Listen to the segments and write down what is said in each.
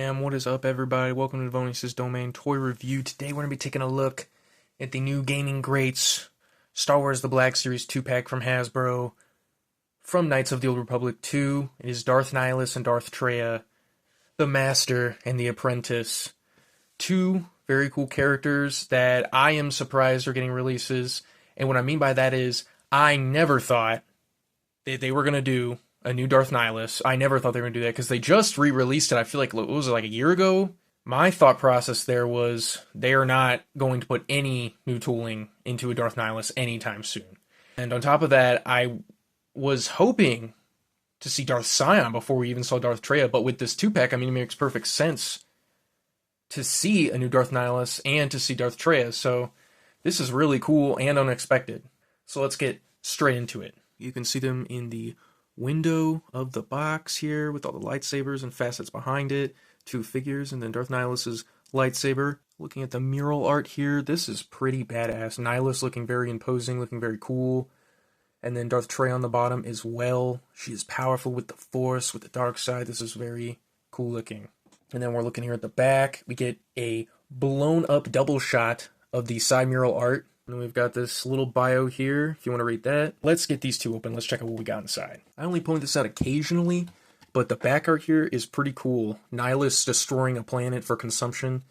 Bam, what is up, everybody? Welcome to the Vonis's Domain Toy Review. Today we're going to be taking a look at the new gaming greats Star Wars The Black Series 2-pack from Hasbro from Knights of the Old Republic 2. It is Darth Nihilus and Darth Traya, the Master and the Apprentice. Two very cool characters that I am surprised are getting releases. And what I mean by that is, I never thought that they were going to do a new Darth Nihilus. I never thought they were going to do that because they just re-released it. I feel like, what was it, like a year ago? My thought process there was they are not going to put any new tooling into a Darth Nihilus anytime soon. And on top of that, I was hoping to see Darth Sion before we even saw Darth Traya, but with this 2-pack, I mean, it makes perfect sense to see a new Darth Nihilus and to see Darth Traya, so this is really cool and unexpected. So let's get straight into it. You can see them in the window of the box here with all the lightsabers and facets behind it, two figures, and then Darth Nihilus's lightsaber. Looking at the mural art here, this is pretty badass. Nihilus looking very imposing, looking very cool. And then Darth Traya on the bottom as well. She is powerful with the Force, with the dark side. This is very cool looking. And then we're looking here at the back. We get a blown up double shot of the side mural art. And we've got this little bio here, if you want to read that. Let's get these two open. Let's check out what we got inside. I only point this out occasionally, but the back art here is pretty cool. Nihilus destroying a planet for consumption.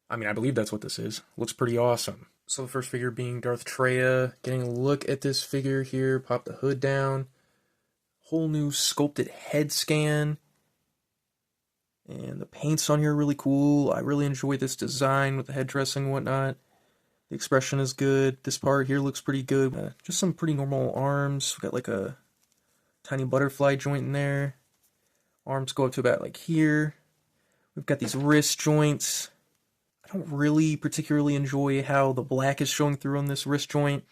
I mean, I believe that's what this is. Looks pretty awesome. So the first figure being Darth Traya. Getting a look at this figure here. Pop the hood down. Whole new sculpted head scan. And the paints on here are really cool. I really enjoy this design with the headdress and whatnot. The expression is good. This part here looks pretty good. Just some pretty normal arms. We've got like a tiny butterfly joint in there. Arms go up to about like here. We've got these wrist joints. I don't really particularly enjoy how the black is showing through on this wrist joint.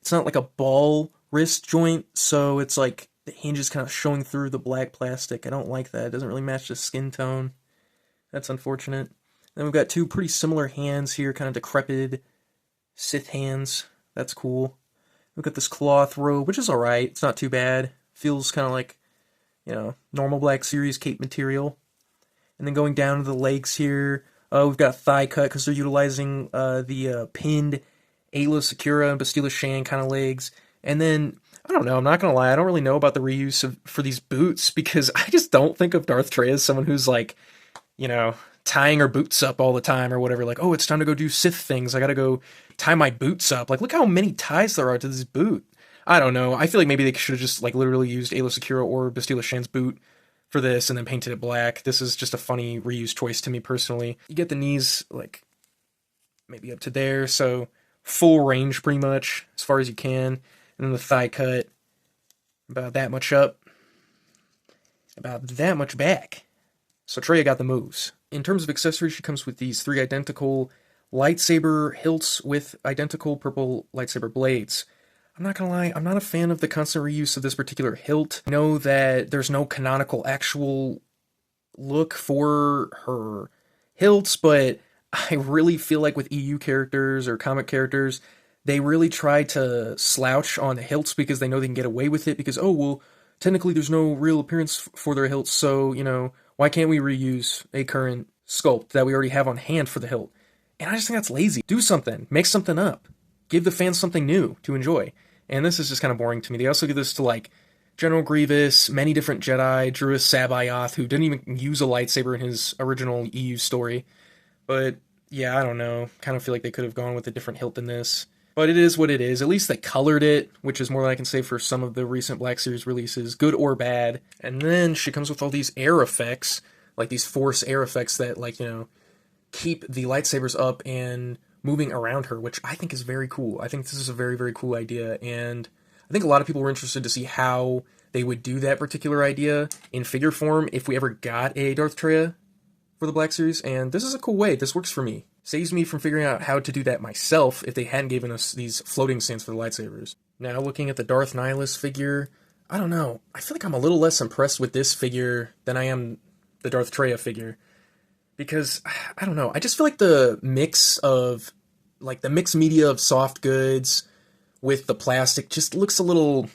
It's not like a ball wrist joint, so it's like the hinge is kind of showing through the black plastic. I don't like that. It doesn't really match the skin tone. That's unfortunate. Then we've got two pretty similar hands here, kind of decrepit Sith hands. That's cool. We've got this cloth robe, which is alright. It's not too bad. Feels kind of like, you know, normal Black Series cape material. And then going down to the legs here, we've got a thigh cut because they're utilizing the pinned Aayla Secura and Bastila Shan kind of legs. And then, I don't know, I'm not going to lie, I don't really know about the reuse for these boots because I just don't think of Darth Traya as someone who's like, you know, tying her boots up all the time or whatever. Like, oh, it's time to go do Sith things. I gotta go tie my boots up. Like, look how many ties there are to this boot. I don't know. I feel like maybe they should have just, like, literally used Aayla Secura or Bastila Shan's boot for this and then painted it black. This is just a funny reuse choice to me personally. You get the knees, like, maybe up to there, so full range pretty much as far as you can. And then the thigh cut, about that much up, about that much back. So Traya got the moves. In terms of accessories, she comes with these three identical lightsaber hilts with identical purple lightsaber blades. I'm not gonna lie, I'm not a fan of the constant reuse of this particular hilt. I know that there's no canonical actual look for her hilts, but I really feel like with EU characters or comic characters, they really try to slouch on the hilts because they know they can get away with it because, oh, well, technically there's no real appearance for their hilts, so, you know, why can't we reuse a current sculpt that we already have on hand for the hilt? And I just think that's lazy. Do something. Make something up. Give the fans something new to enjoy. And this is just kind of boring to me. They also give this to, like, General Grievous, many different Jedi, Druid Sabayoth, who didn't even use a lightsaber in his original EU story. But, yeah, I don't know. Kind of feel like they could have gone with a different hilt than this. But it is what it is. At least they colored it, which is more than I can say for some of the recent Black Series releases, good or bad. And then she comes with all these air effects, like these Force air effects that, like, you know, keep the lightsabers up and moving around her, which I think is very cool. I think this is a very, very cool idea, and I think a lot of people were interested to see how they would do that particular idea in figure form if we ever got a Darth Traya for the Black Series, and this is a cool way. This works for me. Saves me from figuring out how to do that myself if they hadn't given us these floating stands for the lightsabers. Now, looking at the Darth Nihilus figure, I don't know. I feel like I'm a little less impressed with this figure than I am the Darth Traya figure. Because, I don't know, I just feel like the mix of, like, the mixed media of soft goods with the plastic just looks a little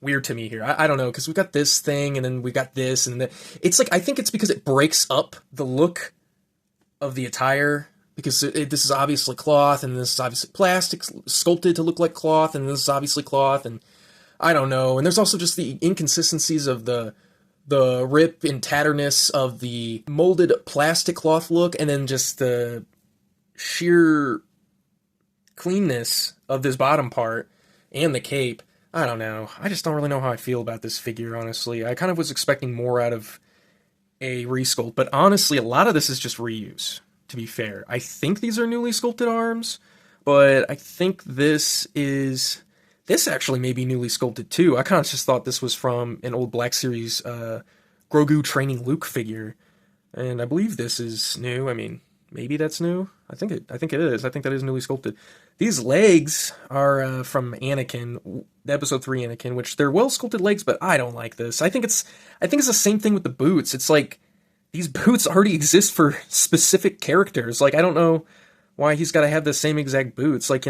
weird to me here. I don't know, because we got this thing, and then we got this, and it's like, I think it's because it breaks up the look of the attire, because this is obviously cloth, and this is obviously plastic, sculpted to look like cloth, and this is obviously cloth, and I don't know. And there's also just the inconsistencies of the rip and tatterness of the molded plastic cloth look, and then just the sheer cleanness of this bottom part and the cape. I don't know. I just don't really know how I feel about this figure, honestly. I kind of was expecting more out of a resculpt, but honestly, a lot of this is just reuse, to be fair. I think these are newly sculpted arms, but I think this actually may be newly sculpted too. I kind of just thought this was from an old Black Series Grogu training Luke figure, and I believe this is new. I mean, maybe that's new. I think it is. I think that is newly sculpted. These legs are from Anakin, Episode 3 Anakin, which they're well sculpted legs, but I don't like this. I think it's the same thing with the boots. It's like these boots already exist for specific characters. Like, I don't know why he's got to have the same exact boots. Like,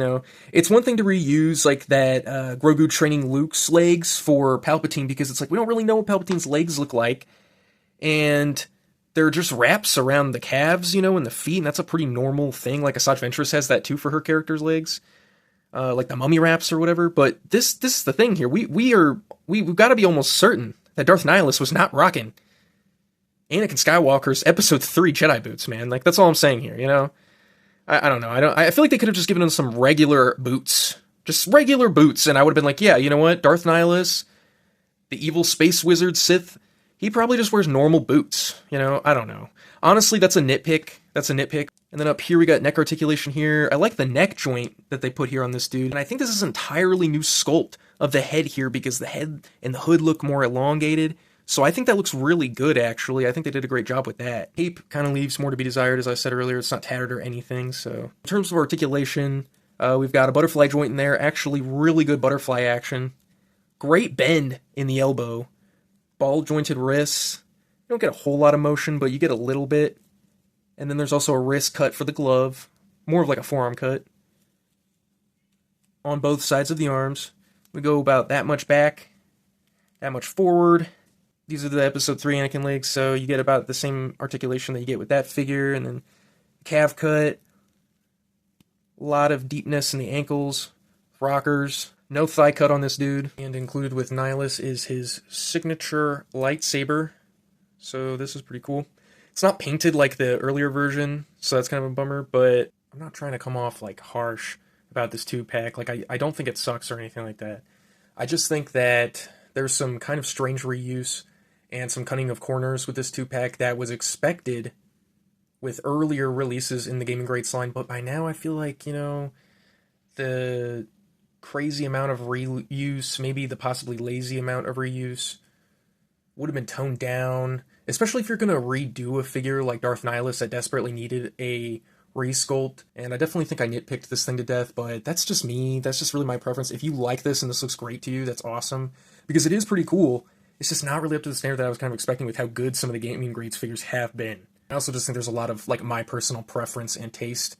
it's one thing to reuse like that Grogu training Luke's legs for Palpatine, because it's like we don't really know what Palpatine's legs look like, and they're just wraps around the calves, and the feet, and that's a pretty normal thing. Like, Asajj Ventress has that too for her character's legs, like the mummy wraps or whatever. But this is the thing here. We've got to be almost certain that Darth Nihilus was not rocking Anakin Skywalker's Episode 3 Jedi boots, man. Like, that's all I'm saying here, I don't know. I feel like they could have just given him some regular boots. Just regular boots, and I would have been like, yeah, you know what? Darth Nihilus, the evil space wizard Sith, he probably just wears normal boots, I don't know. Honestly, that's a nitpick. And then up here we got neck articulation here. I like the neck joint that they put here on this dude. And I think this is entirely new sculpt of the head here, because the head and the hood look more elongated. So I think that looks really good, actually. I think they did a great job with that. Cape kind of leaves more to be desired, as I said earlier. It's not tattered or anything. So in terms of articulation, we've got a butterfly joint in there. Actually, really good butterfly action. Great bend in the elbow. Ball jointed wrists. You don't get a whole lot of motion, but you get a little bit. And then there's also a wrist cut for the glove. More of like a forearm cut. On both sides of the arms. We go about that much back, that much forward. These are the Episode 3 Anakin legs, so you get about the same articulation that you get with that figure. And then calf cut. A lot of deepness in the ankles. Rockers. No thigh cut on this dude. And included with Nihilus is his signature lightsaber. So this is pretty cool. It's not painted like the earlier version, so that's kind of a bummer, but I'm not trying to come off like harsh about this 2-pack. Like, I don't think it sucks or anything like that. I just think that there's some kind of strange reuse and some cutting of corners with this 2-pack that was expected with earlier releases in the Gaming Greats line, but by now I feel like, the crazy amount of reuse, maybe the possibly lazy amount of reuse, would have been toned down, especially if you're going to redo a figure like Darth Nihilus that desperately needed a resculpt. And I definitely think I nitpicked this thing to death, but that's just me. That's just really my preference. If you like this and this looks great to you, that's awesome, because it is pretty cool. It's just not really up to the standard that I was kind of expecting with how good some of the Gaming Greats figures have been. I also just think there's a lot of like my personal preference and taste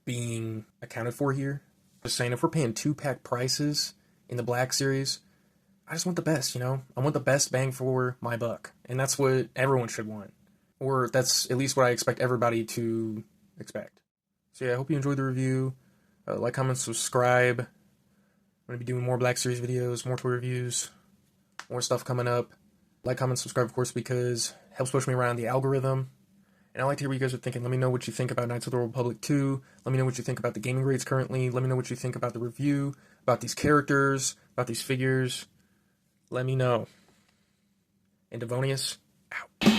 being accounted for here. Just saying, if we're paying 2-pack prices in the Black Series, I just want the best, I want the best bang for my buck. And that's what everyone should want. Or that's at least what I expect everybody to expect. So yeah, I hope you enjoyed the review. Like, comment, subscribe. I'm going to be doing more Black Series videos, more toy reviews, more stuff coming up. Like, comment, subscribe, of course, because it helps push me around the algorithm. And I'd like to hear what you guys are thinking. Let me know what you think about Knights of the Old Republic 2. Let me know what you think about the Gaming Greats currently. Let me know what you think about the review, about these characters, about these figures. Let me know. And Devonius, out.